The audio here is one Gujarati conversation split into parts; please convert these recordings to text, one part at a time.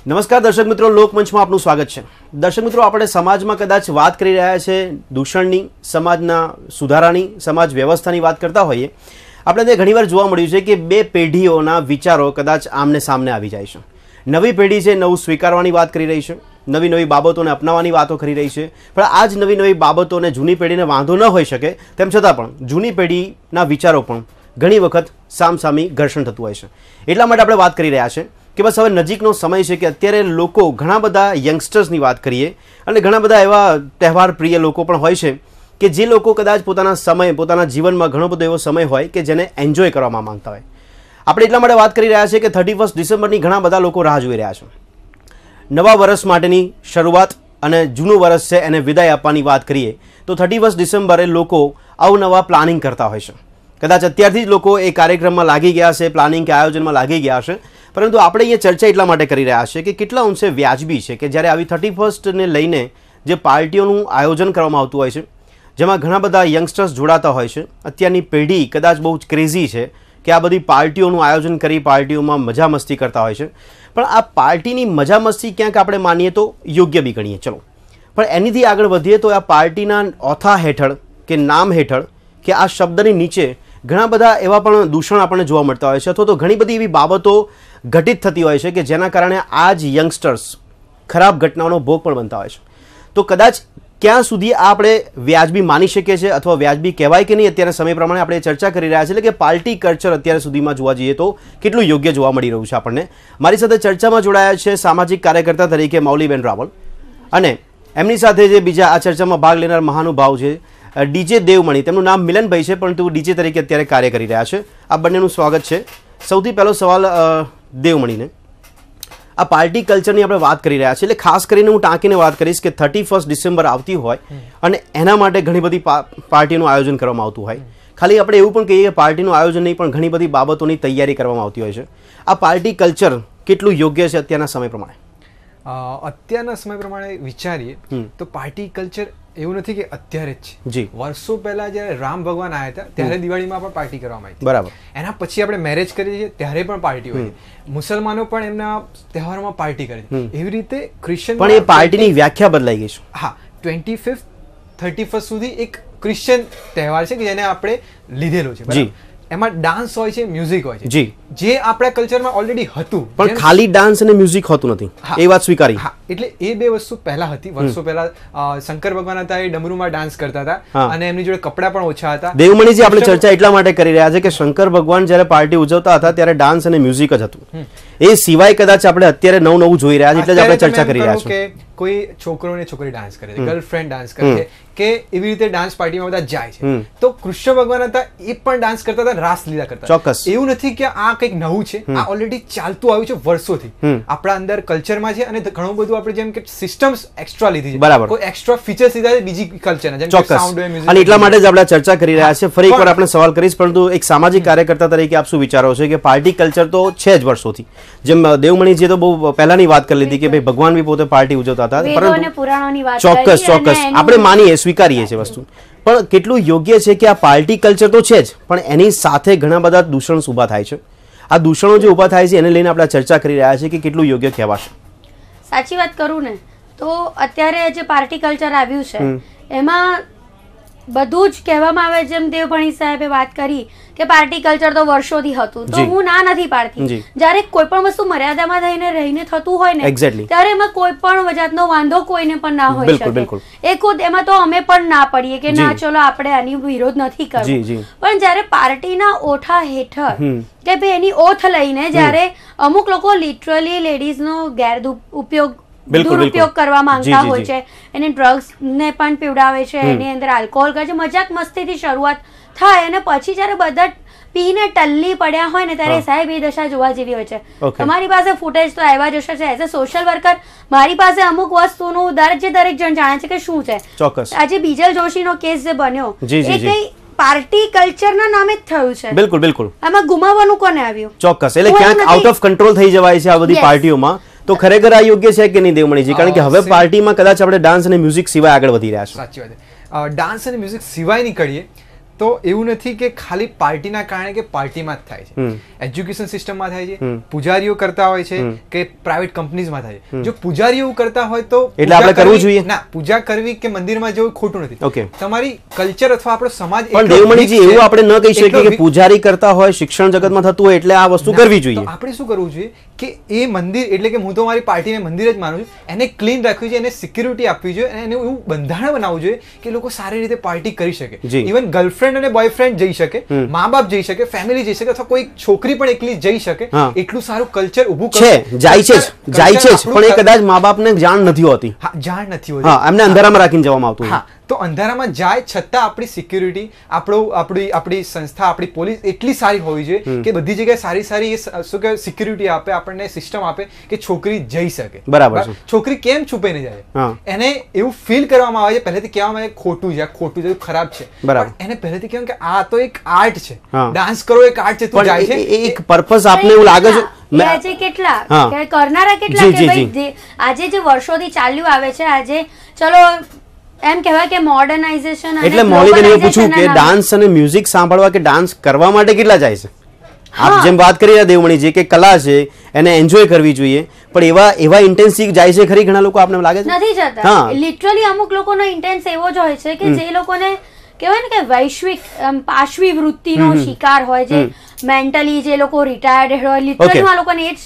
નમસ્કાર દર્શક મિત્રો, લોકમંચમાં આપનું સ્વાગત છે. દર્શક મિત્રો, આપણે સમાજમાં કદાચ વાત કરી રહ્યા છે દૂષણની, સમાજના સુધારાની, સમાજ વ્યવસ્થાની વાત કરતા હોઈએ. આપણે તે ઘણીવાર જોવા મળ્યું છે કે બે પેઢીઓના વિચારો કદાચ આમને સામને આવી જાય છે. નવી પેઢી છે નવું સ્વીકારવાની વાત કરી રહી છે, નવી નવી બાબતોને અપનાવવાની વાતો કરી રહી છે, પણ આ જ નવી નવી બાબતોને જૂની પેઢીને વાંધો ન હોઈ શકે તેમ છતાં પણ જૂની પેઢીના વિચારો પણ ઘણી વખત સામસામી ઘર્ષણ થતું હોય છે. એટલા માટે આપણે વાત કરી રહ્યા છે કે બસ હવે નજીકનો સમય છે કે અત્યારે લોકો ઘણા બધા યંગસ્ટર્સની વાત કરીએ અને ઘણા બધા એવા તહેવાર પ્રિય લોકો પણ હોય છે કે જે લોકો કદાચ પોતાના સમય, પોતાના જીવનમાં ઘણો બધો એવો સમય હોય કે જેને એન્જોય કરવામાં માંગતા હોય. આપણે એટલા માટે વાત કરી રહ્યા છીએ કે 31 ડિસેમ્બરની ઘણા બધા લોકો રાહ જોઈ રહ્યા છે. નવા વર્ષ માટેની શરૂઆત અને જૂનું વર્ષ છે એને વિદાય આપવાની વાત કરીએ તો 31 ડિસેમ્બરે લોકો અવનવા પ્લાનિંગ કરતા હોય છે. કદાચ અત્યારથી જ લોકો એ કાર્યક્રમમાં લાગી ગયા છે, પ્લાનિંગ કે આયોજનમાં લાગી ગયા છે. પરંતુ આપણે અહીંયા ચર્ચા એટલા માટે કરી રહ્યા છીએ કે કેટલા અંશે વ્યાજબી છે કે જ્યારે આવી 31ને લઈને જે પાર્ટીઓનું આયોજન કરવામાં આવતું હોય છે, જેમાં ઘણા બધા યંગસ્ટર્સ જોડાતા હોય છે. અત્યારની પેઢી કદાચ બહુ જ ક્રેઝી છે કે આ બધી પાર્ટીઓનું આયોજન કરી પાર્ટીઓમાં મજા મસ્તી કરતા હોય છે. પણ આ પાર્ટીની મજા મસ્તી ક્યાંક આપણે માનીએ તો યોગ્ય બી ગણીએ, ચલો, પણ એનીથી આગળ વધીએ તો આ પાર્ટીના ઓથા હેઠળ કે નામ હેઠળ કે આ શબ્દની નીચે ઘણા બધા એવા પણ દૂષણ આપણને જોવા મળતા હોય છે, અથવા તો ઘણી બધી એવી બાબતો ઘટિત થતી હોય છે કે જેના કારણે આ જ યંગસ્ટર્સ ખરાબ ઘટનાઓનો ભોગ પણ બનતા હોય છે. તો કદાચ ક્યાં સુધી આ આપણે વ્યાજબી માની શકીએ છીએ અથવા વ્યાજબી કહેવાય કે નહીં, અત્યારે સમય પ્રમાણે આપણે ચર્ચા કરી રહ્યા છીએ. એટલે કે પાર્ટી કલ્ચર અત્યાર સુધીમાં જોવા જઈએ તો કેટલું યોગ્ય જોવા મળી રહ્યું છે આપણને. મારી સાથે ચર્ચામાં જોડાયા છે સામાજિક કાર્યકર્તા તરીકે મૌલીબેન રાવલ અને એમની સાથે જે બીજા આ ચર્ચામાં ભાગ લેનાર મહાનુભાવ છે ડીજે દેવમણી. તેમનું નામ મિલનભાઈ છે પરંતુ ડીજે તરીકે અત્યારે કાર્ય કરી રહ્યા છે. આ બંનેનું સ્વાગત છે. સૌથી પહેલો સવાલ દેવમણીને, આ પાર્ટી કલ્ચરની આપણે વાત કરી રહ્યા છીએ એટલે ખાસ કરીને હું ટાંકીને વાત કરીશ કે 31 ડિસેમ્બર આવતી હોય અને એના માટે ઘણી બધી પાર્ટીનું આયોજન કરવામાં આવતું હોય. ખાલી આપણે એવું પણ કહીએ કે પાર્ટીનું આયોજન નહીં પણ ઘણી બધી બાબતોની તૈયારી કરવામાં આવતી હોય છે. આ પાર્ટી કલ્ચર કેટલું યોગ્ય છે અત્યારના સમય પ્રમાણે? અત્યારના સમય પ્રમાણે વિચારીએ તો પાર્ટી કલ્ચર એવું નથી કે અત્યારે જ છે. વર્ષો પહેલા જ્યારે રામ ભગવાન આવ્યા હતા ત્યારે દિવાળીમાં પણ પાર્ટી કરવામાં આવી. બરાબર. એના પછી આપણે મેરેજ કરીએ છીએ ત્યારે પણ પાર્ટી હોય. મુસલમાનો પણ એમના તહેવારોમાં પાર્ટી કરે છે. એવી રીતે ક્રિશ્ચિયન પણ એ પાર્ટીની વ્યાખ્યા બદલાઈ ગઈ છે. હા, 25th 31st સુધી એક ક્રિશ્ચિયન તહેવાર છે કે જેને આપણે લીધેલો છે. બરાબર. એમાં ડાન્સ હોય છે, મ્યુઝિક હોય છે, જે આપણા કલ્ચરમાં ઓલરેડી હતું. પણ ખાલી ડાન્સ અને મ્યુઝિક હોતું નથી, એ વાત સ્વીકારી. એટલે એ બે વસ્તુ પહેલા હતી. વર્ષો પહેલા શંકર ભગવાન હતા, એ ડમરૂમાં ડાન્સ કરતા હતા અને એમની જોડે કપડા પણ ઓછા હતા. દેવમણીજી, આપણે ચર્ચા એટલા માટે કરી રહ્યા છે કે શંકર ભગવાન જ્યારે પાર્ટી ઉજવતા હતા ત્યારે ડાન્સ અને મ્યુઝિક જ હતું. એ સિવાય કદાચ આપણે અત્યારે નવું જોઈ રહ્યા છીએ એટલે જ આપણે ચર્ચા કરી રહ્યા છીએ. કોઈ છોકરો ને છોકરી ડાન્સ કરે છે, ગર્લફ્રેન્ડ ડાન્સ કરે છે કે એવી રીતે ડાન્સ પાર્ટીમાં બધા જાય છે. તો કૃષ્ણ ભગવાન હતા, એ પણ ડાન્સ કરતા હતા, રાસ લીલા કરતા. ચોક્કસ. એવું નથી કે આ કંઈક નવું છે, આ ઓલરેડી ચાલતું આવ્યું છે વર્ષોથી. આપણા અંદર કલ્ચરમાં છે અને ઘણું બધું આપણે જેમ કે સિસ્ટમ્સ એક્સ્ટ્રા લીધી છે. બરાબર. કોઈ એક્સ્ટ્રા ફીચર્સ લીધા છે બીજી કલ્ચરના, જેમ કે સાઉન્ડ હોય, મ્યુઝિક. અને એટલા માટે જ આપણે ચર્ચા કરી રહ્યા છે. ફરી એકવાર આપણે સવાલ કરીશ, પરંતુ એક સામાજિક કાર્યકર્તા તરીકે આપ શું વિચારો છો કે પાર્ટી કલ્ચર તો છે જ વર્ષોથી, જેમ દેવમણીજીએ તો બહુ પહેલાની વાત કરી લીધી કે ભાઈ ભગવાન બી પોતે પાર્ટી ઉજવતા હતા, પરંતુ ચોક્કસ આપણે માનીએ, સ્વીકારીએ છીએ વસ્તુ. પણ કેટલું યોગ્ય છે કે આ પાર્ટી કલ્ચર તો છે જ, પણ એની સાથે ઘણા બધા દૂષણ ઊભા થાય છે. આ દૂષણો જે ઊભા થાય છે એને લઈને આપણે ચર્ચા કરી રહ્યા છીએ કે કેટલું યોગ્ય કહેવાશે. સાચી વાત કરું ને તો અત્યારે જે પાર્ટી કલ્ચર આવ્યું છે એમાં બધું જ કહેવામાં આવે, જેમ દેવભણી સાહેબે વાત કરી કે પાર્ટી કલ્ચર તો વર્ષોથી હતું. તો હું ના નથી પાડતી. જ્યારે કોઈ પણ વસ્તુ મર્યાદામાં થઈને રહીને થતું હોય ને ત્યારે એમાં કોઈ પણ જાતનો વાંધો કોઈને પણ ના હોય શકે. એ ખુદ એમાં તો અમે પણ ના પડીએ કે ના ચલો આપણે આની વિરોધ નથી કરવો. પણ જ્યારે પાર્ટીના ઓઠા હેઠળ કે ભાઈ એની ઓથ લઈને જ્યારે અમુક લોકો લિટરલી લેડીઝનો ગેરઉપયોગ દુરુપયોગ કરવા માંગતા હોય છે, એને ડ્રગ્સ ને પણ પીવડાવે છે, એની અંદર આલ્કોહોલ કરે છે, મજાક મસ્તીથી શરૂઆત થાય અને પછી જ્યારે બધા પીને ટલ્લી પડ્યા હોય ને ત્યારે સાહેબ એ દશા જોવા જેવી હોય છે. તમારી પાસે ફૂટેજ તો આવ્યા જ હશે છે. એઝ અ સોશિયલ વર્કર મારી પાસે અમુક વસ્તુનું દરેક જણ જાણે છે કે શું છે. આજે બીજલ જોશીનો કેસ જે બન્યો એ કઈ પાર્ટી કલ્ચરના નામે જ થયું છે. બિલકુલ બિલકુલ. આમાં ગુમાવવાનું કોને આવ્યું? ચોક્કસ. એટલે ક્યાંક આઉટ ઓફ કંટ્રોલ થઈ જવાય છે આ બધી પાર્ટીઓમાં. તો ખરેખર આ યોગ્ય છે કે નહીં દેવમણીજી? કારણ કે હવે પાર્ટીમાં કદાચ આપણે ડાન્સ અને મ્યુઝિક સિવાય આગળ વધી રહ્યા છે. સાચી વાત છે. ડાન્સ અને મ્યુઝિક સિવાય નીકળીએ તો એવું નથી કે ખાલી પાર્ટીના કારણે કે પાર્ટીમાં જ થાય છે, એજ્યુકેશન સિસ્ટમમાં થાય છે, પૂજારીઓ કરતા હોય છે કે પ્રાઇવેટ કંપનીઝમાં થાય છે. જો પૂજારીઓ કરતા હોય તો એટલે આપણે કરવું જોઈએ ના, પૂજા કરવી કે મંદિરમાં જવું ખોટું નથી. તમારી કલ્ચર અથવા આપણો સમાજ. પણ દેવમણીજી એવું આપણે ન કહી શકીએ કે પૂજારી કરતા હોય શિક્ષણ જગતમાં થતું હોય એટલે આ વસ્તુ કરવી જોઈએ. આપણે શું કરવું જોઈએ કે એ મંદિર એટલે કે હું તો મારી પાર્ટીને મંદિર જ માનું છું, એને ક્લીન રાખવી જોઈએ, એને સિક્યુરિટી આપવી જોઈએ અને એને એવું બંધારણ બનાવવું જોઈએ કે લોકો સારી રીતે પાર્ટી કરી શકે. ઇવન ગર્લફ્રેન્ડ અને બોયફ્રેન્ડ જઈ શકે, મા બાપ જઈ શકે, ફેમિલી જઈ શકે, અથવા કોઈ છોકરી પણ એકલી જઈ શકે. એટલું સારું કલ્ચર ઊભું છે, જાય છે પણ એ કદાચ મા બાપને જાણ નથી હોતી. જાણ નથી હોતી, એમને અંધારામાં રાખીને જવામાં આવતું. તો અંધારામાં જાય છતાં આપણી સિક્યુરિટી, આપણી સંસ્થા, આપણી પોલીસ એટલી સારી હોવી જોઈએ કે બધી જગ્યાએ સારી સારી શું કહેવાય સિક્યુરિટી આપે, આપણને સિસ્ટમ આપે કે છોકરી જઈ શકે. બરાબર. છોકરી કેમ છુપાઈને જાય? એને એવું ફીલ કરવામાં આવે છે, પહેલેથી કહેવામાં આવે ખોટું છે, ખોટું છે, ખરાબ છે. બરાબર. એને પહેલેથી કહેવાય કે આ તો એક આર્ટ છે, ડાન્સ કરો એક આર્ટ છે, તું જાય છે, એક પર્પઝ આપને એવું લાગે છે. આજે કેટલા કરનારા કેટલા કે ભાઈ આજે જે વર્ષોથી ચાલ્યું આવે છે, આજે ચલો એમ કહેવાય કે મોડર્નાઇઝેશન. એટલે મૌલિકને એવું પૂછ્યું કે ડાન્સ અને મ્યુઝિક સાંભળવા કે ડાન્સ કરવા માટે કેટલા જાય છે? આપ જેમ વાત કરી રહ્યા દેવમણીજી કે કલા છે એને એન્જોય કરવી જોઈએ, પણ એવા ઇન્ટેન્સિવ જાય છે ખરી ઘણા લોકો? આપને લાગે છે નથી જતા. લિટરલી અમુક લોકોનો ઇન્ટેન્સ એવો જ હોય છે કે જે લોકોને કહેવાય ને કે વૈશ્વિક પાશવી વૃત્તિનો શિકાર હોય, જે મેન્ટલી જે લોકો રિટાયર્ડ હોય, લિટરલી આ લોકોને એ જ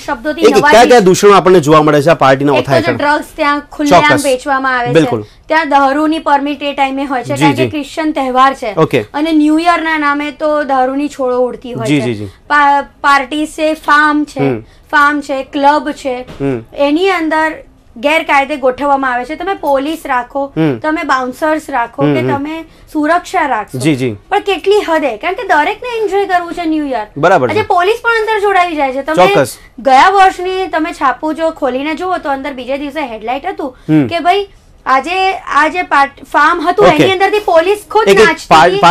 શબ્દોથી કયા દૂષણો આપણને જોવા મળે છે આ પાર્ટીના ઓથાય છે? ડ્રગ્સ ત્યાં ખુલ્લેઆમ વેચવામાં આવે છે, ત્યાં દારૂની પરમિટ એ ટાઈમે હોય છે કારણ કે ક્રિશ્ચિયન તહેવાર છે અને ન્યૂ યર ના નામે તો દારૂની છોડો ઉડતી હોય છે. પાર્ટી છે, ફાર્મ છે, ક્લબ છે, એની અંદર ગેરકાયદે ગોઠવવામાં આવે છે. તમે પોલીસ રાખો, તમે બાઉન્સર્સ રાખો કે તમે સુરક્ષા રાખશો, પણ કેટલી હદે? કારણ કે દરેકને એન્જોય કરવું છે ન્યૂ યર. બરાબર. આજે પોલીસ પણ અંદર જોડાવી જાય છે. તમે ગયા વર્ષની તમે છાપું જો ખોલીને જુઓ તો અંદર બીજે દિવસે હેડલાઇટ હતું કે ભાઈ આજે ફાર્મ હતું એની અંદરથી પોલીસ ખુદ નાચતી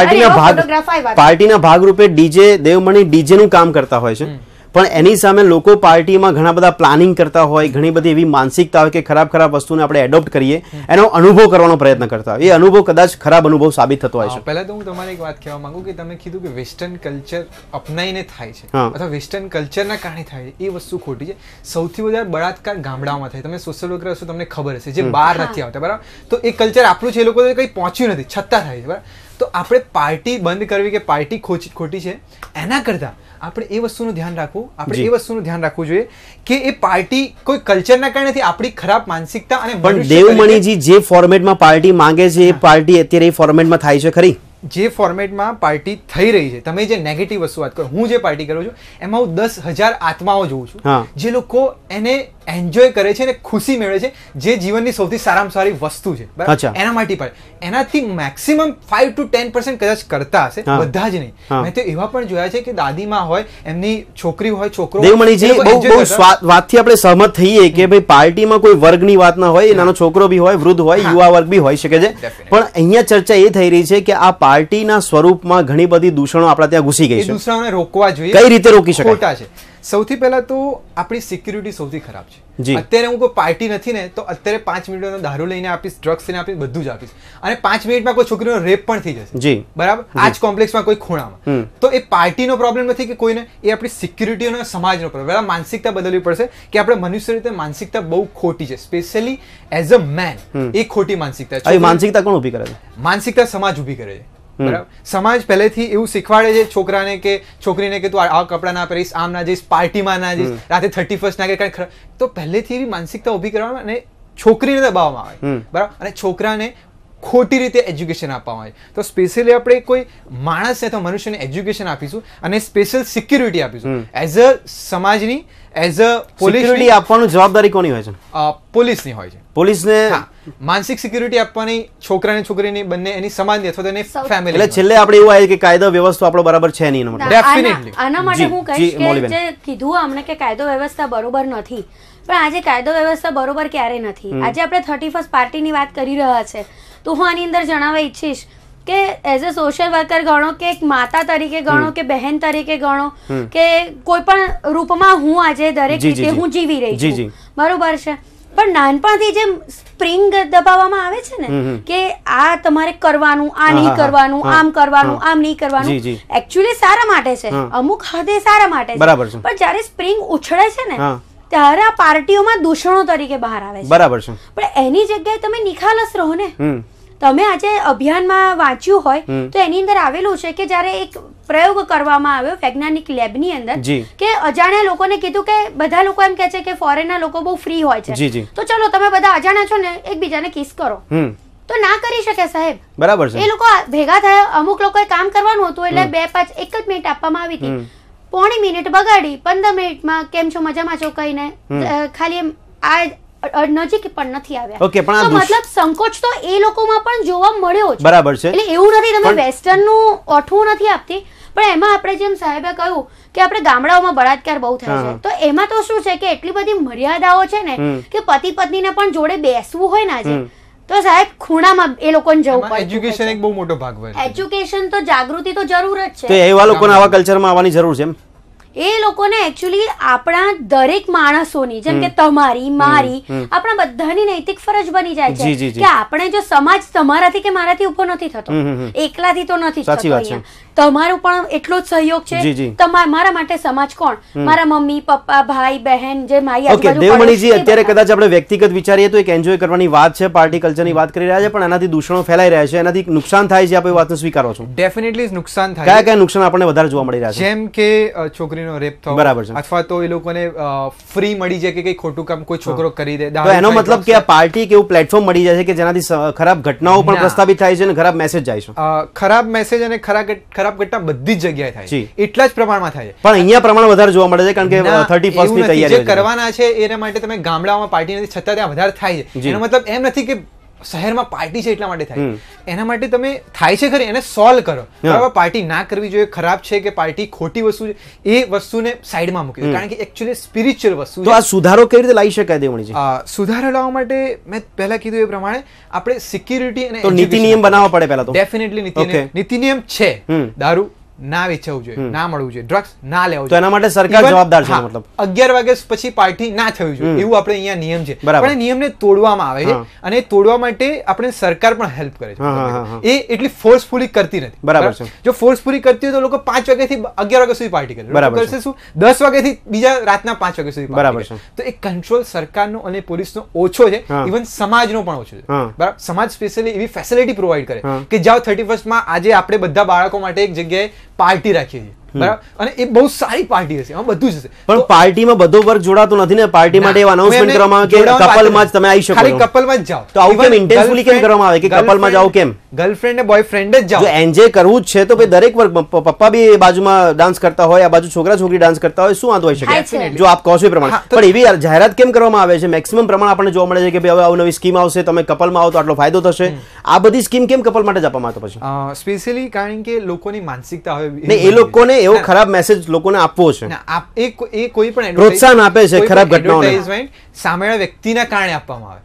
પાર્ટીના ભાગરૂપે ડીજે દેવમણી ડીજે નું કામ કરતા હોય છે, પણ એની સામે લોકો પાર્ટીમાં ઘણા બધા પ્લાનિંગ કરતા હોય, ઘણી બધી એવી માનસિકતા હોય કે ખરાબ વસ્તુને આપણે એડોપ્ટ કરીએ, એનો અનુભવ કરવાનો પ્રયત્ન કરતા હોય. એ અનુભવ કદાચ ખરાબ અનુભવ સાબિત થતો હોય છે. પહેલા તો હું તમારે એક વાત કહેવા માંગુ કે તમે કીધું કે વેસ્ટર્ન કલ્ચર અપનાવીને થાય છે અથવા વેસ્ટર્ન કલ્ચરના કારણે થાય છે, એ વસ્તુ ખોટી છે. સૌથી વધારે બળાત્કાર ગામડાઓમાં થાય. તમે સોશિયલ વર્કર હશો, તમને ખબર હશે, જે બહાર નથી આવતા, બરાબર? તો એ કલ્ચર આપણું છે, એ લોકો કંઈ પહોંચ્યું નથી છતાં થાય છે, બરાબર? તો આપણે પાર્ટી બંધ કરવી કે પાર્ટી ખોટી છે એના કરતા આપણે એ વસ્તુનું ધ્યાન રાખવું, આપણે એ વસ્તુનું ધ્યાન રાખવું જોઈએ કે એ પાર્ટી કોઈ કલ્ચરના કારણે નથી, આપણી ખરાબ માનસિકતા. અને પણ દેવમણીજી જે ફોર્મેટમાં પાર્ટી માંગે છે એ પાર્ટી અત્યારે એ ફોર્મેટમાં થાય છે ખરી? જે ફોર્મેટમાં પાર્ટી થઈ રહી છે, તમે જે નેગેટિવ વસ્તુ વાત કરો, હું જે પાર્ટી કરું છું એમાં હું 10,000 આત્માઓ જોઉં છું જે લોકો એને એન્જોય કરે છે અને ખુશી મેળવે છે, જે જીવનની સૌથી સારામાં સારી વસ્તુ છે, બરાબર? એના માટે પણ એનાથી મેક્સિમમ 5 to 10% કદાચ કરતા હશે, બધા જ નહીં. મેં તો એવા પણ જોયા છે કે દાદીમાં હોય, એમની છોકરી હોય, છોકરો. દેવમણીજી બહુ વાતથી આપણે સહમત થઈએ કે ભાઈ પાર્ટીમાં કોઈ વર્ગની વાત ના હોય, નાનો છોકરો બી હોય, વૃદ્ધ હોય, યુવા વર્ગ બી હોઈ શકે છે, પણ અહીંયા ચર્ચા એ થઈ રહી છે કે આ પાર્ટીના સ્વરૂપમાં ઘણી બધી દૂષણો આપણા ત્યાં ઘૂસી ગઈ છે. દૂષણોને રોકવા જોઈએ. કઈ રીતે રોકી શકાય? ખોટા છે. સૌથી પહેલા તો આપણી સિક્યુરિટી સૌથી ખરાબ છે. અત્યારે હું કોઈ પાર્ટી નથી ને તો અત્યારે 5 મિનિટનો દારૂ લઈને આપીશ, ડ્રગ્સ લઈને આપીશ, બધું જ આપીશ, અને 5 મિનિટમાં કોઈ છોકરીનો રેપ પણ થઈ જશે, બરાબર? આ જ કોમ્પ્લેક્સમાં કોઈ ખૂણામાં. તો એ પાર્ટીનો પ્રોબ્લેમ નથી કે કોઈને, એ આપણી સિક્યુરિટી અને સમાજનો પ્રોબ્લેમ. માનસિકતા બદલવી પડશે કે આપણે મનુષ્ય રીતે માનસિકતા બહુ ખોટી છે, સ્પેશિયલી એઝ અ મેન એ ખોટી માનસિકતા છે. માનસિકતા કોણ ઊભી કરે છે? માનસિકતા સમાજ ઊભી કરે છે, બરાબર? સમાજ પહેલેથી એવું શીખવાડે છે છોકરાને કે છોકરીને કે તું આ કપડાં ના પહેરીશ, આમ ના જઈશ, પાર્ટીમાં ના જઈશ, રાતે 31st ના કે તો પહેલેથી એવી માનસિકતા ઊભી કરવામાં અને છોકરીને દબાવવામાં આવે, બરાબર? અને છોકરાને ખોટી રીતે એજ્યુકેશન આપવામાં આવે. તો સ્પેશિયલી આપણે કોઈ માણસને તો મનુષ્યને એજ્યુકેશન આપીશું અને સ્પેશિયલ સિક્યુરિટી આપીશું એઝ અ સમાજની, એઝ અ પોલીસ. આપવાની જવાબદારી કોની હોય છે? પોલીસની હોય છે. પોલીસને માનસિક સિક્યુરિટી આપવાની છોકરાને છોકરીની બંને એની સમાજની અથવા તેની ફેમિલી. એટલે છેલ્લે આપણે એવું આવે કે કાયદો વ્યવસ્થા આપણો બરાબર છે નહીં. ડેફિનેટલી આના માટે હું કહીશ કે જે કીધું અમને કે કાયદો વ્યવસ્થા બરોબર નથી, પણ આજે કાયદો વ્યવસ્થા બરોબર ક્યારે નથી. આજે આપણે 31st પાર્ટીની વાત કરી રહ્યા છે તો હું આની અંદર જણાવવા ઈચ્છીશ કે એઝ અ સોશિયલ વર્કર ગણો કે એક માતા તરીકે ગણો કે બહેન તરીકે ગણો કે કોઈ પણ રૂપમાં હું આજે દરેક રીતે હું જીવી રહી છું, બરોબર છે? પણ નાનપણથી જેમ સ્પ્રિંગ દબાવવામાં આવે છે ને કે આ તમારે કરવાનું, આ નહીં કરવાનું, આમ કરવાનું, આમ નહીં કરવાનું, એકચ્યુઅલી સારા માટે છે, અમુક હદે સારા માટે છે, પણ જ્યારે સ્પ્રિંગ ઉછળે છે ને ત્યારે આ પાર્ટીઓમાં દૂષણો તરીકે બહાર આવે છે. બરાબર છે. પણ એની જગ્યાએ તમે નિખાલસ રહો ને. તમે આજે અભિયાનમાં વાંચ્યું હોય તો એની અંદર આવેલું છે કે જ્યારે એક પ્રયોગ કરવામાં આવ્યો વૈજ્ઞાનિક લેબની અંદર કે અજાણ્યા લોકોને કીધું કે બધા લોકો એમ કહે છે કે ફોરેનના લોકો બહુ ફ્રી હોય છે, તો ચલો તમે બધા અજાણ્યા છો ને એકબીજાને કિસ કરો. તો ના કરી શકે સાહેબ. બરાબર છે. એ લોકો ભેગા થયા, અમુક લોકોએ કામ કરવાનું હતું એટલે 2-5 એક જ મિનિટ આપવામાં આવી હતી, પોણી મિનિટ બગાડી 15 મિનિટમાં કેમ છો મજામાં છો કહીને ખાલી એમ આ નજીક પણ નથી આવ્યા. ઓકે, પણ મતલબ સંકોચ તો એ લોકોમાં પણ જોવા મળ્યો છે. બરાબર છે. એટલે એવું નથી તમે વેસ્ટર્ન નું ઓઠવું નથી આપતી, પણ એમાં આપણે જેમ સાહેબે કહ્યું કે આપણે ગામડાઓમાં બળાત્કાર બહુ થાય છે, તો એમાં તો શું છે કે એટલી બધી મર્યાદાઓ છે ને કે પતિ પત્નીને પણ જોડે બેસવું હોય ને આજે તો સાહેબ ખૂણામાં એ લોકોને જવું પડે. એજ્યુકેશન એક બહુ મોટો ભાગ હોય. એજ્યુકેશન તો જાગૃતિ તો જરૂર જ છે. તો એવા લોકોને આવા કલ્ચરમાં આવવાની જરૂર છે. એ લોકોને એકચ્યુઅલી આપણા દરેક માણસોની જેમ કે તમારી મારી આપણા બધાની નૈતિક ફરજ બની જાય છે કે આપણે જો સમાજ તમારાથી કે મારાથી ઉભો નથી થતો, એકલાથી તો નથી થતો, તમારું પણ એટલો જ સહયોગ છે. મારા માટે સમાજ કોણ? મારા મમ્મી પપ્પા ભાઈ બહેન જે મારી આજુબાજુ. દેવમણીજી, અત્યારે કદાચ આપણે વ્યક્તિગત વિચારીએ તો એક એન્જોય કરવાની વાત છે, પાર્ટી કલ્ચરની વાત કરી રહ્યા છે, પણ એનાથી દૂષણો ફેલાઈ રહ્યા છે, એનાથી નુકસાન થાય છે. આપણે વાતને સ્વીકારો છો? ડેફિનેટલી નુકસાન થાય. કયા કયા નુકસાન આપણને વધારે જોવા મળી રહ્યા છે? જેમ કે છોકરીનો રેપ થવો, બરાબર છે, અથવા તો એ લોકોને ફ્રી મળી જાય કે કઈ ખોટું કામ કોઈ છોકરો કરી દે. તો એનો મતલબ કે આ પાર્ટી કે એવું પ્લેટફોર્મ મળી જાય છે કે જેનાથી ખરાબ ઘટનાઓ પણ પ્રસ્તાવિત થાય છે અને ખરાબ મેસેજ જાય છે. ખરાબ મેસેજ અને ખરાબ ઘટના બધી જ જગ્યાએ થાય છે, એટલા જ પ્રમાણમાં થાય છે. પણ અહીંયા પ્રમાણ વધારે જોવા મળે છે કારણ કે 31st ની તૈયારી જે કરવાના છે એના માટે તમે ગામડાઓમાં પાર્ટી નથી, છતાં ત્યાં વધારે થાય છે. એનો મતલબ એમ નથી કે શહેરમાં પાર્ટી છે એટલા માટે થાય, એના માટે તમે થાય છે ખરી એને સોલ્વ કરો. બરાબર, પાર્ટી ના કરવી જોઈએ, ખરાબ છે કે પાર્ટી ખોટી વસ્તુ છે એ વસ્તુને સાઈડમાં મૂકી દો, કારણ કે એકચ્યુઅલી સ્પિરિચ્યુઅલ વસ્તુ. તો આ સુધારો કેવી રીતે લાવી શકાય દેવણીજી? સુધારો લાવવા માટે મેં પહેલા કીધું એ પ્રમાણે આપણે સિક્યુરિટી અને નીતિ નિયમ બનાવવા પડે. પહેલા તો ડેફિનેટલી નીતિ નિયમ છે. દારૂ ના વેચવું જોઈએ, ના મળવું જોઈએ, ડ્રગ્સ ના લેવું જોઈએ, તો એના માટે સરકાર જવાબદાર છે. મતલબ 11 વાગ્યા પછી પાર્ટી ના થવી જોઈએ એવું આપણે અહીંયા નિયમ છે, પણ એ નિયમને તોડવામાં આવે છે અને તોડવા માટે આપણે સરકાર પણ હેલ્પ કરે છે. એ એટલી ફોર્સફુલી કરતી નથી. બરાબર છે. જો ફોર્સફુલી કરતી હોય તો લોકો 5 વાગ્યાથી 11 વાગ્યા સુધી પાર્ટી કરે. બરાબર છે. શું 10 વાગ્યાથી બીજા રાતના 5 વાગ્યા સુધી? બરાબર છે. તો એક કંટ્રોલ સરકારનો અને પોલીસનો ઓછો છે, ઇવન સમાજનો પણ ઓછો છે. બરાબર, સમાજ સ્પેશિયલી એવી ફેસિલિટી પ્રોવાઈડ કરે કે જાઓ 31st માં આજે આપણે બધા બાળકો માટે એક જગ્યાએ પાર્ટી રાખીએ છીએ. બરાબર, અને એ બહુ સારી પાર્ટી હશે, એમાં બધું જ હશે. પણ પાર્ટીમાં બધો વર્ગ જોડાતો નથી ને. પાર્ટી માટે એવા અનાઉન્સમેન્ટ કરવામાં આવે કે કપલમાં જ તમે આવી શકો, ખાલી કપલમાં જ જાઓ. તો આવું કેમ ઇન્ટેન્શનલી કેમ કરવામાં આવે કે કપલમાં જાઓ? કેમ ગર્લફ્રેન્ડ ને બોયફ્રેન્ડ જ જાઓ? જો એન્જોય કરવું જ છે તો દરેક વર્ગ, પપ્પા બી બાજુમાં ડાન્સ કરતા હોય, આ બાજુ છોકરા છોકરી ડાન્સ કરતા હોય, શું વાંધો હોઈ શકે? જો આપ કહો છો એ પ્રમાણે. પણ એવી જાહેરાત કેમ કરવામાં આવે છે? મેક્સિમમ પ્રમાણ આપણને જોવા મળે છે કે ભાઈ હવે આવું નવી સ્કીમ આવશે, તમે કપલમાં આવો તો આટલો ફાયદો થશે. આ બધી સ્કીમ કેમ કપલ માટે જ આપવામાં આવતો? પછી સ્પેશિયલી કારણ કે લોકોની માનસિકતા હોય ને એ લોકોને એવો ખરાબ મેસેજ લોકોને આપવો છે. એ કોઈ પણ પ્રોત્સાહન આપે છે ખરાબ ઘટનાઓને, સામેના વ્યક્તિના કારણે આપવામાં આવે.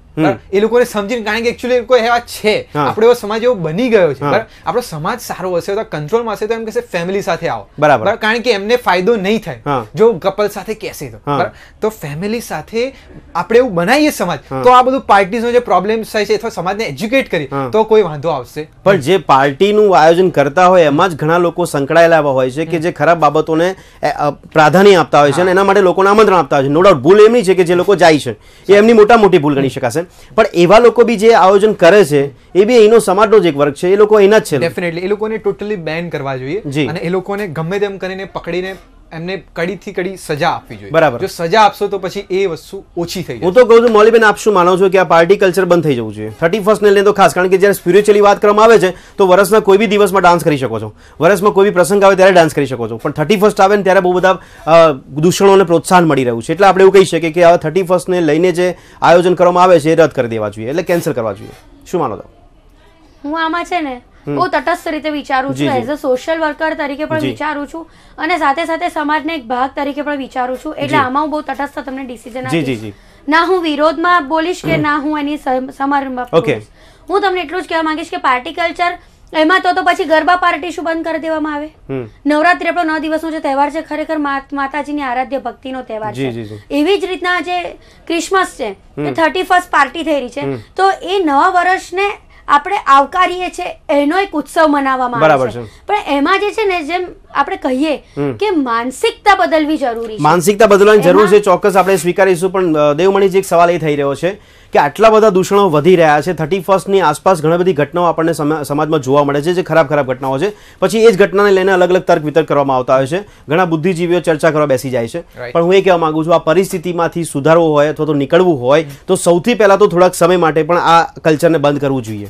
એ લોકોને સમજીને, કારણ કે એકચ્યુઅલી કોઈ એવા છે, આપણો એવો સમાજ એવો બની ગયો છે. આપણો સમાજ સારો હશે તો કંટ્રોલમાં હશે તો એમ કહેશે ફેમિલી સાથે આવો. બરાબર, કારણ કે એમને ફાયદો નહીં થાય જો કપલ સાથે કહેશે તો ફેમિલી સાથે આપણે એવું બનાવીએ સમાજ, તો આ બધું પાર્ટીનો જે પ્રોબ્લેમ્સ થાય છે અથવા સમાજને એજ્યુકેટ કરી તો કોઈ વાંધો આવશે. પણ જે પાર્ટીનું આયોજન કરતા હોય એમાં જ ઘણા લોકો સંકળાયેલા હોય છે કે જે ખરાબ બાબતોને પ્રાધાન્ય આપતા હોય છે અને એના માટે લોકોને આમંત્રણ આપતા હોય છે. નો ડાઉટ ભૂલ એમની છે કે જે લોકો જાય છે એ એમની મોટા મોટી ભૂલ ગણી શકાશે, પણ એવા લોકો બી જે આયોજન કરે છે એ બી અહીંનો સમાજનો જ એક વર્ગ છે, એ લોકો અહીંના જ છે. ડેફિનેટલી એ લોકોને ટોટલી બેન કરવા જોઈએ અને એ લોકોને ગમે તેમ કરીને પકડીને એમને કડીથી કડી સજા આપવી જોઈએ. બરાબર, જો સજા આપશો તો પછી એ વસ્તુ ઓછી થઈ જાય. હું તો કહું છું મૌલીબેન, આપ શું માનો છો કે આ પાર્ટી કલ્ચર બંધ થઈ જવું જોઈએ 31st ને લઈને? તો ખાસ કારણ કે જ્યારે સ્પિરિચ્યુઅલી વાત કરવામાં આવે છે તો વર્ષના કોઈ બી દિવસમાં ડાન્સ કરી શકો છો, વર્ષમાં કોઈ બી પ્રસંગ આવે ત્યારે ડાન્સ કરી શકો છો, પણ 31st આવે ને ત્યારે બહુ બધા દૂષણોને પ્રોત્સાહન મળી રહ્યું છે. એટલે આપણે એવું કહી શકીએ કે આ 31st ને લઈને જે આયોજન કરવામાં આવે છે એ રદ કરી દેવા જોઈએ, એટલે કેન્સલ કરવા જોઈએ. શું માનો છો? હું આમાં છે ને બહુ તટસ્થ રીતે વિચારું છું, એઝ અ સોશિયલ વર્કર તરીકે પણ વિચારું છું અને સાથે સાથે સમાજના એક ભાગ તરીકે પણ વિચારું છું. એટલે આમાં હું બહુ તટસ્થ તમને ડિસિઝન આપીશ. ના હું વિરોધમાં બોલીશ કે ના હું એની સમર્થનમાં બોલીશ. હું તમને એટલું જ કહેવા માંગીશ કે પાર્ટી કલ્ચર એમાં તો પછી ગરબા પાર્ટી શું બંધ કરી દેવામાં આવે? નવરાત્રી આપણો 9 દિવસનો જે તહેવાર છે, ખરેખર માતાજીની આરાધ્ય ભક્તિનો તહેવાર છે. એવી જ રીતના જે ક્રિસમસ છે, 31st પાર્ટી થઈ રહી છે, તો એ નવા વર્ષને આપણે આવકારીએ છીએ, એનો એક ઉત્સવ મનાવવામાં આવે છે. પણ એમાં જે છે ને, જેમ આપણે કહીએ કે માનસિકતા બદલવી જરૂરી છે. માનસિકતા બદલવાની જરૂર છે, ચોક્કસ આપણે સ્વીકારીશું. પણ દેવમણીજી, એક સવાલ એ થઈ રહ્યો છે કે આટલા બધા દૂષણો વધી રહ્યા છે, 31st ની આસપાસ ઘણી બધી ઘટનાઓ આપણને સમાજમાં જોવા મળે છે, જે ખરાબ ઘટનાઓ છે. પછી એ જ ઘટનાને લઈને અલગ અલગ તર્ક વિતર્ક કરવામાં આવતા હોય છે. ઘણા બુદ્ધિજીવીઓ ચર્ચા કરવા બેસી જાય છે. પણ હું એ કહેવા માંગુ છું, આ પરિસ્થિતિમાંથી સુધારવું હોય અથવા તો નીકળવું હોય તો સૌથી પહેલા તો થોડાક સમય માટે પણ આ કલ્ચરને બંધ કરવું જોઈએ.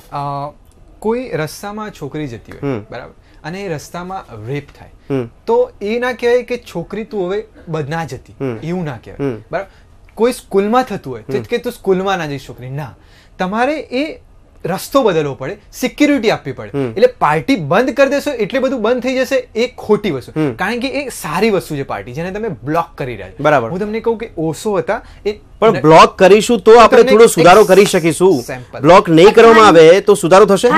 કોઈ રસ્તામાં છોકરી જતી હોય, બરાબર, અને એ રસ્તામાં રેપ થાય, તો એ ના કહેવાય કે છોકરી તું હવે બદના જતી, એવું ના કહેવાય, બરાબર. કોઈ સ્કૂલમાં થતું હોય તો કે તું સ્કૂલમાં ના જઈ છોકરી, ના, તમારે એ રસ્તો બદલવો પડે, સિક્યુરિટી આપવી પડે. એટલે પાર્ટી બંધ કરી દેશો એટલે બધું બંધ થઈ જશે, એ ખોટી વસ્તુ. કારણ કે એ સારી વસ્તુ છે પાર્ટી, જેને તમે બ્લોક કરી રહ્યા છો. બરાબર. હું તમને કહું કે ઓશો હતા, એ પણ બ્લોક કરીશું તો આપણે થોડો સુધારો કરી શકીશું. બ્લોક નહીં કરવામાં આવે તો સુધારો થશે?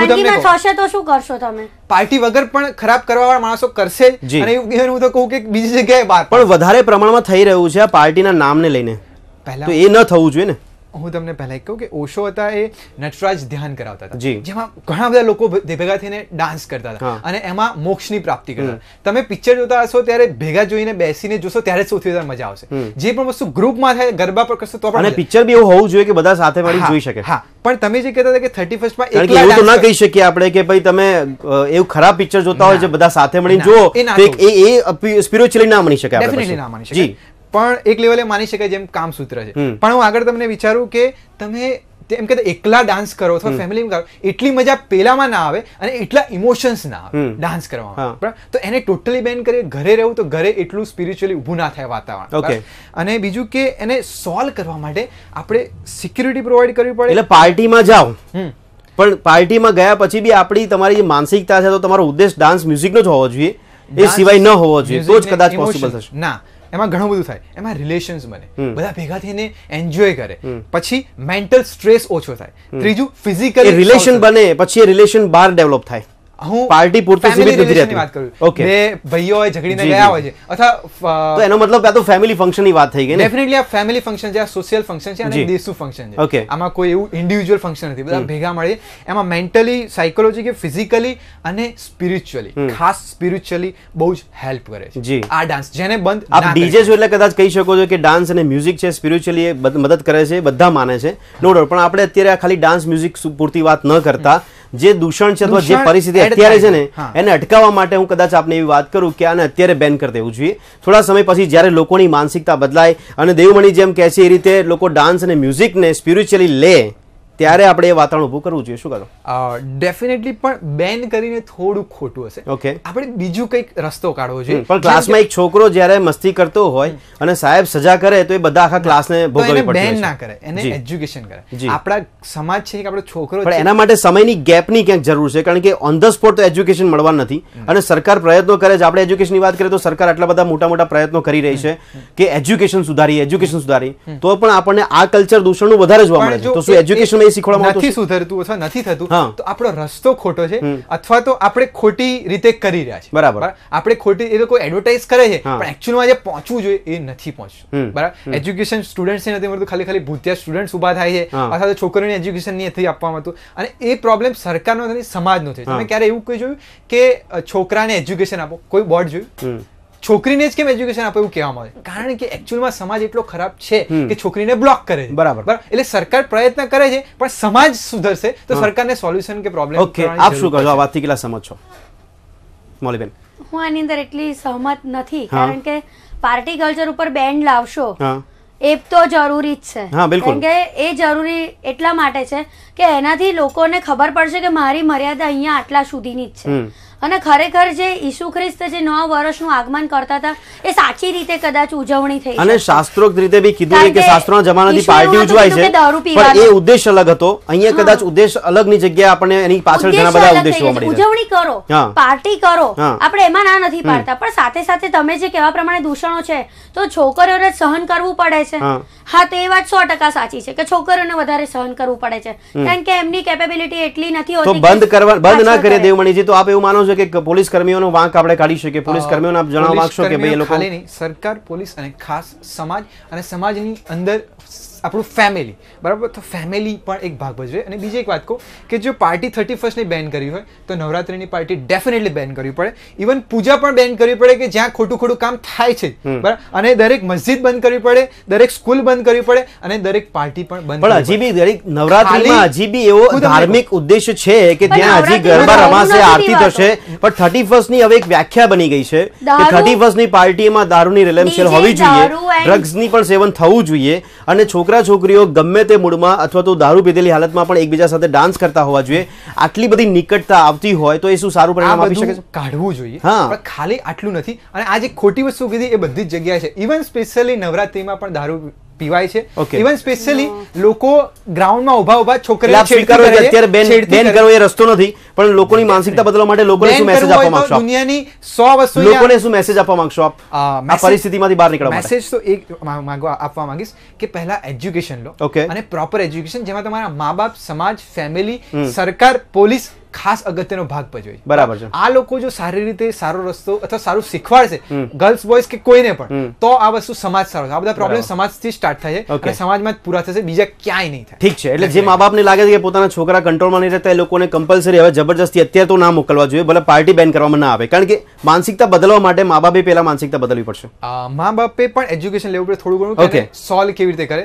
થશે તો શું કરશો તમે? પાર્ટી વગર પણ ખરાબ કરવા વાળા માણસો કરશે જ. અને હું તો કહું કે બીજી જગ્યાએ વાત પણ વધારે પ્રમાણમાં થઈ રહ્યું છે આ પાર્ટીના નામને લઈને, તો એ ન થવું જોઈએ ને. હું તમને પહેલા કહું કે ઓશો હતા એ નટરાજ ધ્યાન કરાવતા હતા, જેમાં ઘણા બધા લોકો ભેગા થઈને ડાન્સ કરતા હતા અને એમાં મોક્ષની પ્રાપ્તિ કરતા. તમે પિક્ચર જોતા હશો ત્યારે ભેગા જોઈને બેસીને જોશો ત્યારે સૌથી વધારે મજા આવશે. જે પણ વસ્તુ ગ્રુપમાં થાય, ગરબા પર કરશો તો પણ પિક્ચર બી એવું હોવું જોઈએ કે બધા સાથે મળી જોઈ શકે. હા, પણ તમે જે કહેતા હતા કે 31st માં એવું તો ના કહી શકીએ આપણે કે ભાઈ તમે એવું ખરાબ પિક્ચર જોતા હોય જે બધા સાથે મળીને જુઓ, એ સ્પિરિચ્યુઅલી ના માની શકે. ડેફિનેટલી ના માની શકે, પણ એક લેવલે માની શકાય, જેમ કામસૂત્ર છે. પણ હું આગળ તમને વિચારું કે તમે એમ કે એકલા ડાન્સ કરો અથવા ફેમિલી કરો, એટલી મજા પેલામાં ના આવે અને એટલા ઇમોશન્સ ના આવે ડાન્સ કરવામાં, બરાબર. તો એને ટોટલી બેન કરીએ, ઘરે રહેવું તો ઘરે એટલું સ્પિરિચ્યુઅલી ઊભું ના થાય વાતાવરણ. અને બીજું કે એને સોલ્વ કરવા માટે આપણે સિક્યુરિટી પ્રોવાઈડ કરવી પડે. એટલે પાર્ટીમાં જાઓ, પણ પાર્ટીમાં ગયા પછી બી આપણી તમારી જે માનસિકતા છે, તો તમારો ઉદ્દેશ ડાન્સ મ્યુઝિકનો જ હોવો જોઈએ, એ સિવાય ન હોવો જોઈએ, તો જ કદાચ પોસિબલ થશે. ના, એમાં ઘણું બધું થાય. એમાં રિલેશન્સ બને, બધા ભેગા થઈને એન્જોય કરે, પછી મેન્ટલ સ્ટ્રેસ ઓછો થાય. ત્રીજું, ફિઝિકલ રિલેશન બને, પછી એ રિલેશન બહાર ડેવલપ થાય. હું પાર્ટી પૂરતું સીમિત નથી રહેતી. વાત કરું, બે ભાઈઓ હોય ઝઘડીને ગયા હોય છે, અથવા તો એનો મતલબ આ તો ફેમિલી ફંક્શન ની વાત થઈ ગઈ ને. ડેફિનેટલી આ ફેમિલી ફંક્શન છે, આ સોશિયલ ફંક્શન છે અને દેશનું ફંક્શન છે. આમાં કોઈ એવું ઇન્ડિવિજ્યુઅલ ફંક્શન નથી, બધા ભેગા મળીએ. એમાં મેન્ટલી, સાયકોલોજી કે ફિઝિકલી અને સ્પિરિચ્યુઅલી, ખાસ સ્પિરિચ્યુઅલી બહુ જ હેલ્પ કરે છે આ ડાન્સ, જેને બંધ આપ ડીજે છો એટલે કદાચ કહી શકો છો કે ડાન્સ અને મ્યુઝિક છે, સ્પિરિચ્યુઅલી એ મદદ કરે છે, બધા માને છે, નો ડાઉટ. પણ આપણે અત્યારે ખાલી ડાન્સ મ્યુઝિક પૂરતી વાત ન કરતા, જે દૂષણ છે અથવા જે પરિસ્થિતિ અત્યારે છે ને, એને અટકાવવા માટે હું કદાચ આપને એવી વાત કરું કે આને અત્યારે બેન કરી દેવું જોઈએ. થોડા સમય પછી જ્યારે લોકોની માનસિકતા બદલાય અને દેવમણી જેમ કહે છે એ રીતે લોકો ડાન્સ અને મ્યુઝિકને સ્પિરિચ્યુઅલી લે, ત્યારે આપણે એ વાતાવરણ ઊભું કરવું જોઈએ. શું કરો? ડેફિનેટલી, પણ બેન કરીને થોડું ખોટું હશે. આપણે બીજું કંઈક રસ્તો કાઢવો જોઈએ. પણ ક્લાસમાં એક છોકરો જ્યારે મસ્તી કરતો હોય અને સાહેબ સજા કરે તો એ બધા આખા ક્લાસને ભોગવવી પડે. બેન ના કરે, એને એજ્યુકેશન કરે. આપણા સમાજ છે કે આપણો છોકરો, પણ એના માટે સમયની ગેપની ક્યાંક જરૂર છે, કારણ કે ઓન ધ સ્પોટ તો એજ્યુકેશન મળવા નથી. અને સરકાર પ્રયત્નો કરે છે. આપણે એજ્યુકેશનની વાત કરીએ તો સરકાર આટલા બધા મોટા મોટા પ્રયત્નો કરી રહી છે કે એજ્યુકેશન સુધારી, તો પણ આપણને આ કલ્ચર દૂષણનું વધારે જોવા મળે છે. તો શું એજ્યુકેશન નથી સુધરતું અથવા નથી થતું, તો આપણો રસ્તો ખોટો છે, અથવા તો આપણે ખોટી રીતે કરી રહ્યા છે. બરાબર. આપણે ખોટી, એ લોકો એડવર્ટાઇઝ કરે છે, પણ એકચ્યુઅલમાં જે પહોંચવું જોઈએ એ નથી પહોંચતું. બરાબર. એજ્યુકેશન સ્ટુડન્ટ્સ નથી મળતું, ખાલી ભૂતિયા સ્ટુડન્ટ્સ ઉભા થાય છે, અથવા તો છોકરીઓને એજ્યુકેશન નથી આપવામાં આવતું. અને એ પ્રોબ્લેમ સરકારનો નથી, સમાજનો છે. તમે ક્યારે એવું કોઈ જોયું કે છોકરાને એજ્યુકેશન આપો? કોઈ બોર્ડ જોયું? છોકરીને જ કેમ એજ્યુકેશન આપે એવું કહેવામાં આવે? કારણ કે એકચ્યુઅલમાં સમાજ એટલો ખરાબ છે કે છોકરીને બ્લોક કરે છે. બરાબર. એટલે સરકાર પ્રયત્ન કરે છે, પણ સમાજ સુધરશે તો સરકારને સોલ્યુશન કે પ્રોબ્લેમ. આપ શું કહો છો? આ વાતથી કેટલા સહમત છો મૌલીબેન? હું આની અંદર એટલી સહમત નથી, કારણ કે પાર્ટી કલ્ચર ઉપર બેન લાવશો એ તો જરૂરી જ છે. કારણ કે એ જરૂરી એટલા માટે છે કે એનાથી લોકોને ખબર પડશે કે મારી મર્યાદા અહીંયા આટલા સુધીની જ છે. અને ખરેખર જે ઈસુ ખ્રિસ્ત જે નવા વર્ષનું આગમન કરતા હતા એ સાચી રીતે કદાચ ઉજવણી થઈ અને શાસ્ત્રોક્ત રીતે બી કીધું કે શાસ્ત્રોના જમાનાથી પાર્ટી ઉજવાય છે પણ એ ઉદ્દેશ અલગ હતો. અહીંયા કદાચ ઉદ્દેશ અલગની જગ્યાએ આપણને એની પાછળ ઘણા બધા ઉદ્દેશો મળી જાય. ઉજવણી કરો, પાર્ટી કરો, આપણે એમાં ના નથી પાડતા, પણ સાથે સાથે તમે જે કહેવા પ્રમાણે દૂષણો છે તો છોકરીઓને સહન કરવું પડે છે. હા, તો એ વાત 100% સાચી છે કે છોકરીઓને વધારે સહન કરવું પડે છે કારણ કે એમની કેપેબિલિટી એટલી નથી હોતી. તો બંધ ના કરે દેવમણીજી, તો આપ એવું માનો છો કે પોલીસ કર્મીઓનો વાંક આપણે કાઢી શકીએ? પોલીસ કર્મીઓને આપ જણાવવા માંગશો કે ભાઈ એ લોકો સરકાર, પોલીસ અને ખાસ સમાજ અને સમાજની અંદર આપણું ફેમિલી, બરાબર, તો ફેમિલી પણ એક ભાગ ભજવે. અને બીજી એક વાત કહું કે જો પાર્ટી 31st ની બેન કરવી હોય તો નવરાત્રીની પાર્ટી ડેફિનેટલી બેન કરવી પડે. ઇવન પૂજા પણ બેન કરવી પડે કે જ્યાં ખોટું કામ થાય છે, બરાબર, અને દરેક મસ્જિદ બંધ કરવી પડે, દરેક સ્કૂલ બંધ કરવી પડે અને દરેક પાર્ટી પણ બંધ. પણ હજી બી દરેક નવરાત્રીમાં હજી બી એવો ધાર્મિક ઉદ્દેશ્ય છે કે ત્યાં હજી ગરબા રમાશે, આરતી થશે, પણ 31st ની હવે એક વ્યાખ્યા બની ગઈ છે કે 31st ની પાર્ટીમાં દારૂની રેલમછેલ હોવી જોઈએ, ડ્રગ્સની પણ સેવન થવું જોઈએ અને છોકરીઓ ગમે તે મૂડમાં અથવા તો દારૂ પીધેલી હાલતમાં પણ એકબીજા સાથે ડાન્સ કરતા હોવા જોઈએ. આટલી બધી નિકટતા આવતી હોય તો એ શું સારું પરિણામ આપી શકે છે? કાઢવું જોઈએ, પણ ખાલી આટલું નથી. અને આ જે ખોટી વસ્તુ કીધી એ બધી જ જગ્યાએ છે. ઇવન સ્પેશિયલી નવરાત્રીમાં પણ દારૂ પીવાય છે. ઇવન સ્પેશિયલી લોકો ગ્રાઉન્ડમાં ઉભા છોકરીઓ અત્યારે બેન કરવો એ રસ્તો નથી, પણ લોકોની માનસિકતા બદલવા માટે લોકોને શું મેસેજ આપવા માંગશો? દુનિયાની 100 વસ્તુ લોકોને શું મેસેજ આપવા માંગશો આપ આ પરિસ્થિતિમાંથી બહાર નીકળવા માટે? મેસેજ તો એક આપવા માંગીશ કે પહેલા એજ્યુકેશન લો અને પ્રોપર એજ્યુકેશન જેમાં તમારા મા બાપ, સમાજ, ફેમિલી, સરકાર, પોલીસ ખાસ અગત્યનો ભાગ ભજવે. બરાબર છે. આ લોકો જો સારી રીતે સારો રસ્તો અથવા સારું શીખવાડશે ગર્લ્સ બોયઝ કે કોઈને પણ, તો આ વસ્તુ સમાજ સારો છે. આ બધા પ્રોબ્લેમ સમાજથી સ્ટાર્ટ થાય છે અને સમાજમાં જ પૂરા થશે, બીજા ક્યાંય નહીં થાય. ઠીક છે. એટલે જે મા બાપને લાગે છે કે પોતાના છોકરા કંટ્રોલમાં નહીં રહેતા એ લોકોને કમ્પલસરી હવે જબરજસ્તી અત્યારે તો ના મોકલવા જોઈએ, ભલે પાર્ટી બેન કરવામાં ના આવે, કારણ કે માનસિકતા બદલવા માટે મા બાપે પહેલા માનસિકતા બદલવી પડશે. મા બાપે પણ એજ્યુકેશન લેવું પડે થોડું ઘણું કે સોલ્વ કેવી રીતે કરે.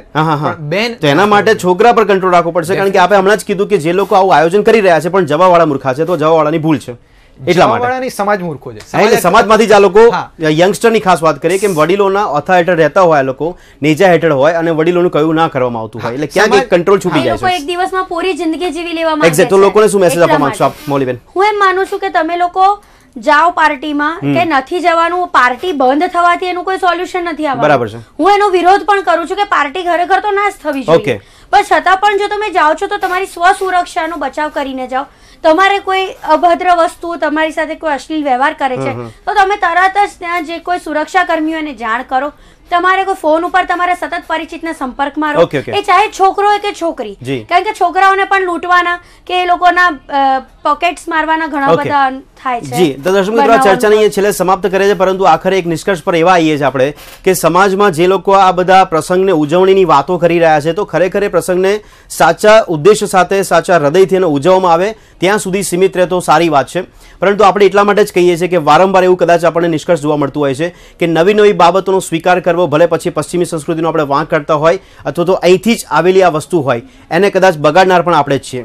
બેન તો એના માટે છોકરા પર કંટ્રોલ રાખવો પડશે, કારણ કે આપણે હમણાં જ કીધું કે જે લોકો આવું આયોજન કરી રહ્યા છે પણ જવાવાળા મૂર્ખા છે, તો જવાવાળાની ભૂલ છે. એટલા માટે સમાજ મૂર્ખો છે. એટલે સમાજમાંથી જ આ લોકો યંગસ્ટરની ખાસ વાત કરીએ કે વડીલોના ઓથા હેઠળ રહેતા હોય, આ લોકો નેજા હેઠળ હોય અને વડીલોનું કયું ના કરવામાં આવતું હોય, એટલે ક્યાંક એક કંટ્રોલ છૂટી જાય છે. એક દિવસમાં પૂરી જિંદગી જીવી લેવા માંગે છે. એક્ઝેક્ટ. તો લોકોને શું મેસેજ આપવા માંગશો આપ મૌલીબેન? હું એમ માનું છું કે તમે લોકો જાઓ પાર્ટીમાં કે નથી જવાનું, પાર્ટી બંધ થવાથી એનું કોઈ સોલ્યુશન નથી આવવાનું. બરાબર છે. હું એનો વિરોધ પણ કરું છું કે પાર્ટી ખરેખર તો ના જ થવી જોઈએ, પણ છતાં પણ જો તમે જાઓ છો તો તમારી સ્વ સુરક્ષાનો બચાવ કરીને જાઓ. તમારે કોઈ અભદ્ર વસ્તુ, તમારી સાથે કોઈ અશ્લીલ વ્યવહાર કરે છે તો તમે તરત જ ત્યાં જે કોઈ સુરક્ષા કર્મીઓ એને જાણ કરો. તમારે કોઈ ફોન ઉપર તમારા સતત પરિચિતના સંપર્કમાં રહો, એ ચાહે છોકરો હોય કે છોકરી, કારણ કે છોકરાઓને પણ લૂંટવાના કે એ લોકોના પોકેટ્સ મારવાના ઘણા બધા થાય છે. જી, તો દર્શક મિત્રો, આ ચર્ચાને છેલ્લે સમાપ્ત કરે છે, પરંતુ આખરે એક નિષ્કર્ષ પર એવા આવીએ છીએ આપણે કે સમાજમાં જે લોકો આ બધા પ્રસંગને ઉજવણીની વાતો કરી રહ્યા છે તો ખરેખર એ પ્રસંગને સાચા ઉદ્દેશ્ય સાથે, સાચા હૃદયથી એને ઉજવવામાં આવે ત્યાં સુધી સીમિત રહે તો સારી વાત છે. પરંતુ આપણે એટલા માટે જ કહીએ છીએ કે વારંવાર એવું કદાચ આપણને નિષ્કર્ષ જોવા મળતું હોય છે કે નવી નવી બાબતોનો સ્વીકાર કરવો, ભલે પછી પશ્ચિમી સંસ્કૃતિનો આપણે વાંક કરતા હોય અથવા તો અહીંથી જ આવેલી આ વસ્તુ હોય, એને કદાચ બગાડનાર પણ આપણે જ છીએ.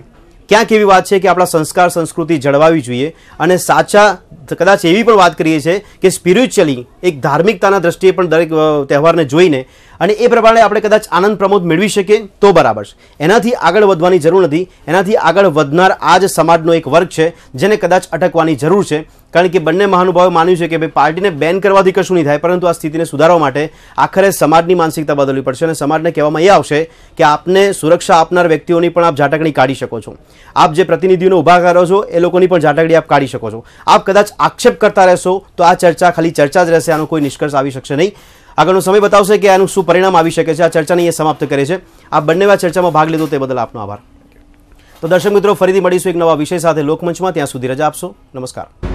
ક્યાંક એવી વાત છે કે આપણા સંસ્કાર, સંસ્કૃતિ જળવાવી જોઈએ અને સાચા કદાચ એવી પણ વાત કરીએ છીએ કે સ્પિરિચ્યુઅલી એક ધાર્મિકતાના દ્રષ્ટિએ પણ દરેક તહેવારને જોઈને અને એ પ્રમાણે આપણે કદાચ આનંદ પ્રમોદ મેળવી શકીએ તો બરાબર છે. એનાથી આગળ વધવાની જરૂર નથી. એનાથી આગળ વધનાર આ જ સમાજનો એક વર્ગ છે જેને કદાચ અટકવાની જરૂર છે, કારણ કે બંને મહાનુભાવે માન્યું છે કે ભાઈ પાર્ટીને બેન કરવાથી કશું નહીં થાય, પરંતુ આ સ્થિતિને સુધારવા માટે આખરે સમાજની માનસિકતા બદલવી પડશે અને સમાજને કહેવામાં એ આવશે કે આપને સુરક્ષા આપનાર વ્યક્તિઓની પણ આપ ઝાટકણી કાઢી શકો છો. આપ જે પ્રતિનિધિઓને ઉભા કરો છો એ લોકોની પણ ઝાટકડી આપ કાઢી શકો છો. આપ કદાચ આક્ષેપ કરતા રહેશો તો આ ચર્ચા ખાલી ચર્ચા જ રહેશે, આનો કોઈ નિષ્કર્ષ આવી શકશે નહીં. આગળનો સમય બતાવશે કે આનું શું પરિણામ આવી શકે છે. આ ચર્ચાને એ સમાપ્ત કરે છે. આ બંને ચર્ચામાં ભાગ લીધો તે બદલ આપનો આભાર. તો દર્શક મિત્રો, ફરીથી મળીશું એક નવા વિષય સાથે લોકમંચમાં. ત્યાં સુધી રજા આપશો. નમસ્કાર.